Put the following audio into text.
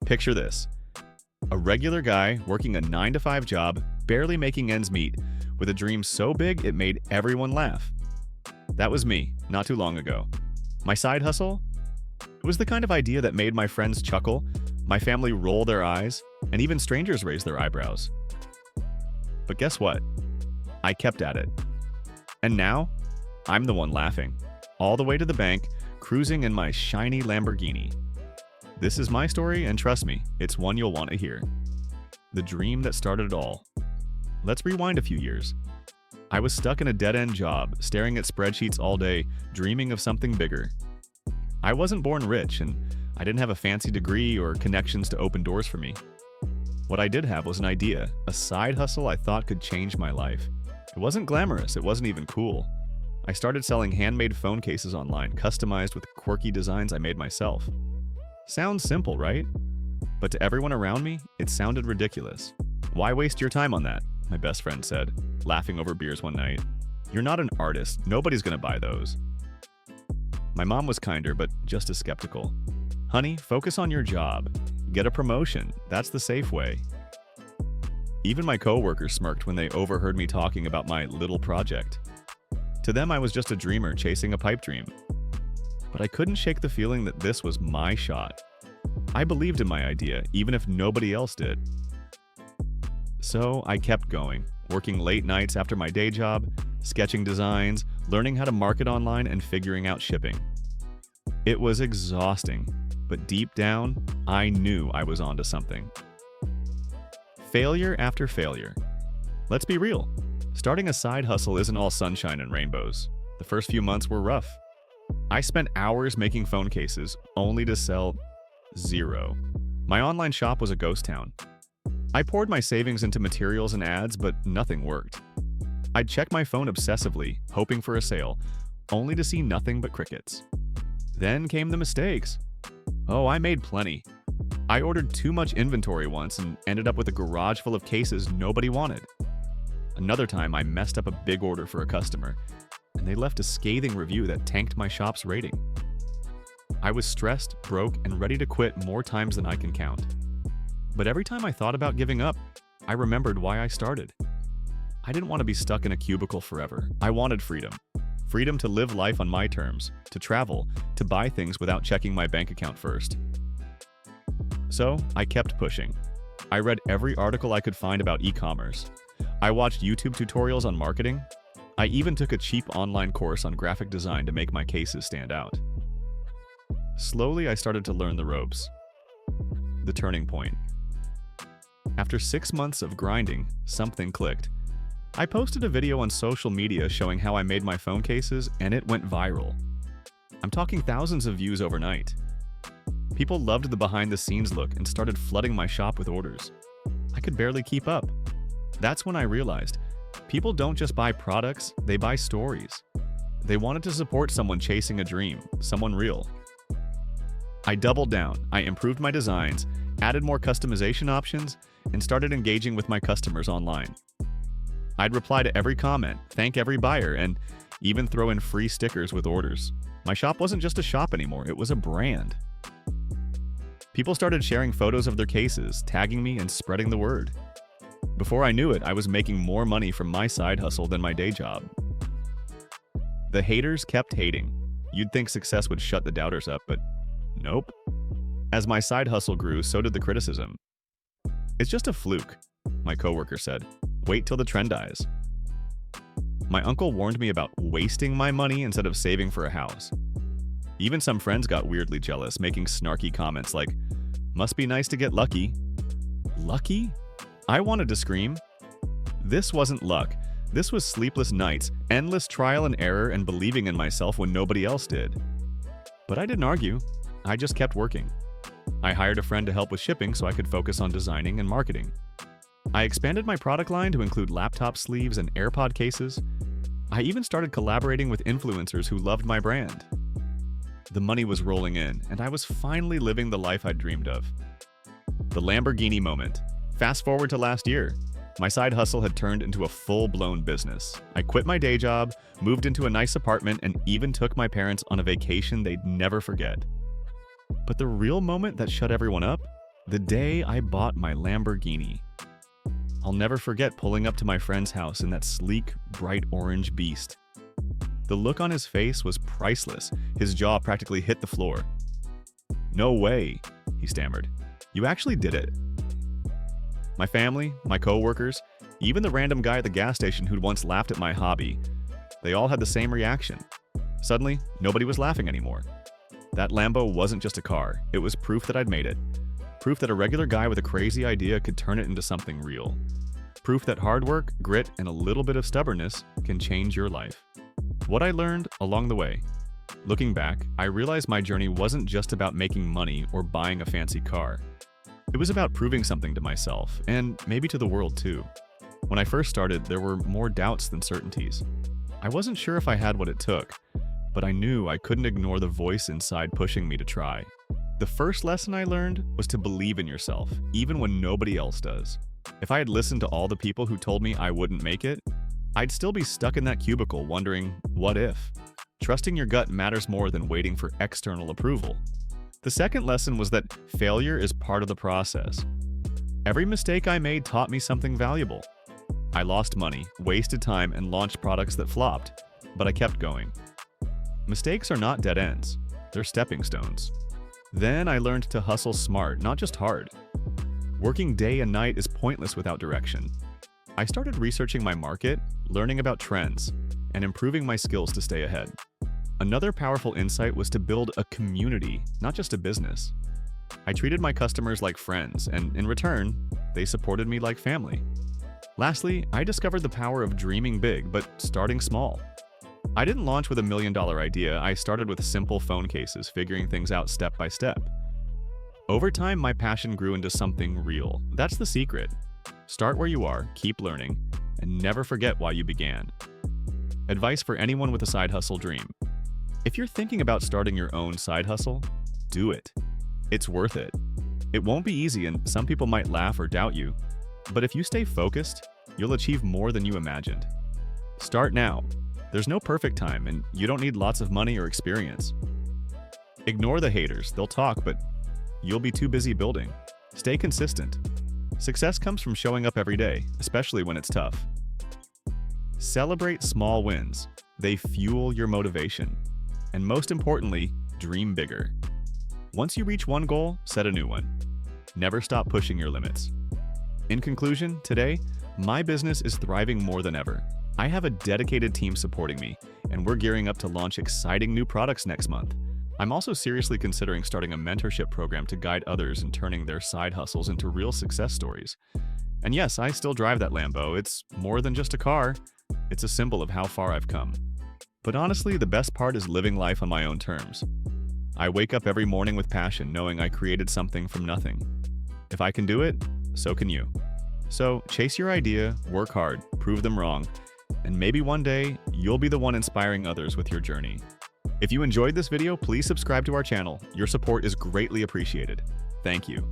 Picture this. A regular guy working a 9-to-5 job, barely making ends meet, with a dream so big it made everyone laugh. That was me, not too long ago. My side hustle? It was the kind of idea that made my friends chuckle, my family roll their eyes, and even strangers raise their eyebrows. But guess what? I kept at it. And now, I'm the one laughing, all the way to the bank, cruising in my shiny Lamborghini. This is my story, and trust me, it's one you'll want to hear. The dream that started it all. Let's rewind a few years. I was stuck in a dead-end job, staring at spreadsheets all day, dreaming of something bigger. I wasn't born rich, and I didn't have a fancy degree or connections to open doors for me. What I did have was an idea, a side hustle I thought could change my life. It wasn't glamorous, it wasn't even cool. I started selling handmade phone cases online, customized with quirky designs I made myself. Sounds simple, right? But to everyone around me, it sounded ridiculous. Why waste your time on that? My best friend said, laughing over beers one night. You're not an artist, nobody's gonna buy those. My mom was kinder, but just as skeptical. Honey, focus on your job. Get a promotion, that's the safe way. Even my coworkers smirked when they overheard me talking about my little project. To them, I was just a dreamer chasing a pipe dream. But I couldn't shake the feeling that this was my shot. I believed in my idea, even if nobody else did. So I kept going, working late nights after my day job, sketching designs, learning how to market online, and figuring out shipping. It was exhausting, but deep down, I knew I was onto something. Failure after failure. Let's be real. Starting a side hustle isn't all sunshine and rainbows. The first few months were rough. I spent hours making phone cases, only to sell zero. My online shop was a ghost town. I poured my savings into materials and ads, but nothing worked. I'd check my phone obsessively, hoping for a sale, only to see nothing but crickets. Then came the mistakes. Oh, I made plenty. I ordered too much inventory once and ended up with a garage full of cases nobody wanted. Another time, I messed up a big order for a customer, and they left a scathing review that tanked my shop's rating. I was stressed, broke, and ready to quit more times than I can count. But every time I thought about giving up, I remembered why I started. I didn't want to be stuck in a cubicle forever. I wanted freedom. Freedom to live life on my terms, to travel, to buy things without checking my bank account first. So I kept pushing. I read every article I could find about e-commerce. I watched YouTube tutorials on marketing. I even took a cheap online course on graphic design to make my cases stand out. Slowly, I started to learn the ropes. The turning point. After 6 months of grinding, something clicked. I posted a video on social media showing how I made my phone cases, and it went viral. I'm talking thousands of views overnight. People loved the behind-the-scenes look and started flooding my shop with orders. I could barely keep up. That's when I realized, people don't just buy products, they buy stories. They wanted to support someone chasing a dream, someone real. I doubled down, I improved my designs, added more customization options, and started engaging with my customers online. I'd reply to every comment, thank every buyer, and even throw in free stickers with orders. My shop wasn't just a shop anymore, it was a brand. People started sharing photos of their cases, tagging me, and spreading the word. Before I knew it, I was making more money from my side hustle than my day job. The haters kept hating. You'd think success would shut the doubters up, but nope. As my side hustle grew, so did the criticism. It's just a fluke, my coworker said. Wait till the trend dies. My uncle warned me about wasting my money instead of saving for a house. Even some friends got weirdly jealous, making snarky comments like, "Must be nice to get lucky." Lucky? I wanted to scream. This wasn't luck. This was sleepless nights, endless trial and error, and believing in myself when nobody else did. But I didn't argue. I just kept working. I hired a friend to help with shipping so I could focus on designing and marketing. I expanded my product line to include laptop sleeves and AirPod cases. I even started collaborating with influencers who loved my brand. The money was rolling in, and I was finally living the life I'd dreamed of. The Lamborghini moment. Fast forward to last year. My side hustle had turned into a full-blown business. I quit my day job, moved into a nice apartment, and even took my parents on a vacation they'd never forget. But the real moment that shut everyone up? The day I bought my Lamborghini. I'll never forget pulling up to my friend's house in that sleek, bright orange beast. The look on his face was priceless. His jaw practically hit the floor. "No way," he stammered. "You actually did it." My family, my coworkers, even the random guy at the gas station who'd once laughed at my hobby, they all had the same reaction. Suddenly, nobody was laughing anymore. That Lambo wasn't just a car, it was proof that I'd made it. Proof that a regular guy with a crazy idea could turn it into something real. Proof that hard work, grit, and a little bit of stubbornness can change your life. What I learned along the way. Looking back, I realized my journey wasn't just about making money or buying a fancy car. It was about proving something to myself, and maybe to the world too. When I first started, there were more doubts than certainties. I wasn't sure if I had what it took, but I knew I couldn't ignore the voice inside pushing me to try. The first lesson I learned was to believe in yourself, even when nobody else does. If I had listened to all the people who told me I wouldn't make it, I'd still be stuck in that cubicle wondering, what if? Trusting your gut matters more than waiting for external approval. The second lesson was that failure is part of the process. Every mistake I made taught me something valuable. I lost money, wasted time, and launched products that flopped, but I kept going. Mistakes are not dead ends, they're stepping stones. Then I learned to hustle smart, not just hard. Working day and night is pointless without direction. I started researching my market, learning about trends, and improving my skills to stay ahead. Another powerful insight was to build a community, not just a business. I treated my customers like friends, and in return, they supported me like family. Lastly, I discovered the power of dreaming big, but starting small. I didn't launch with $1 million idea, I started with simple phone cases, figuring things out step by step. Over time, my passion grew into something real. That's the secret. Start where you are, keep learning, and never forget why you began. Advice for anyone with a side hustle dream. If you're thinking about starting your own side hustle, do it. It's worth it. It won't be easy and some people might laugh or doubt you, but if you stay focused, you'll achieve more than you imagined. Start now. There's no perfect time and you don't need lots of money or experience. Ignore the haters, they'll talk, but you'll be too busy building. Stay consistent. Success comes from showing up every day, especially when it's tough. Celebrate small wins. They fuel your motivation. And most importantly, dream bigger. Once you reach one goal, set a new one. Never stop pushing your limits. In conclusion, today, my business is thriving more than ever. I have a dedicated team supporting me, and we're gearing up to launch exciting new products next month. I'm also seriously considering starting a mentorship program to guide others in turning their side hustles into real success stories. And yes, I still drive that Lambo. It's more than just a car. It's a symbol of how far I've come. But honestly, the best part is living life on my own terms. I wake up every morning with passion, knowing I created something from nothing. If I can do it, so can you. So chase your idea, work hard, prove them wrong, and maybe one day, you'll be the one inspiring others with your journey. If you enjoyed this video, please subscribe to our channel. Your support is greatly appreciated. Thank you.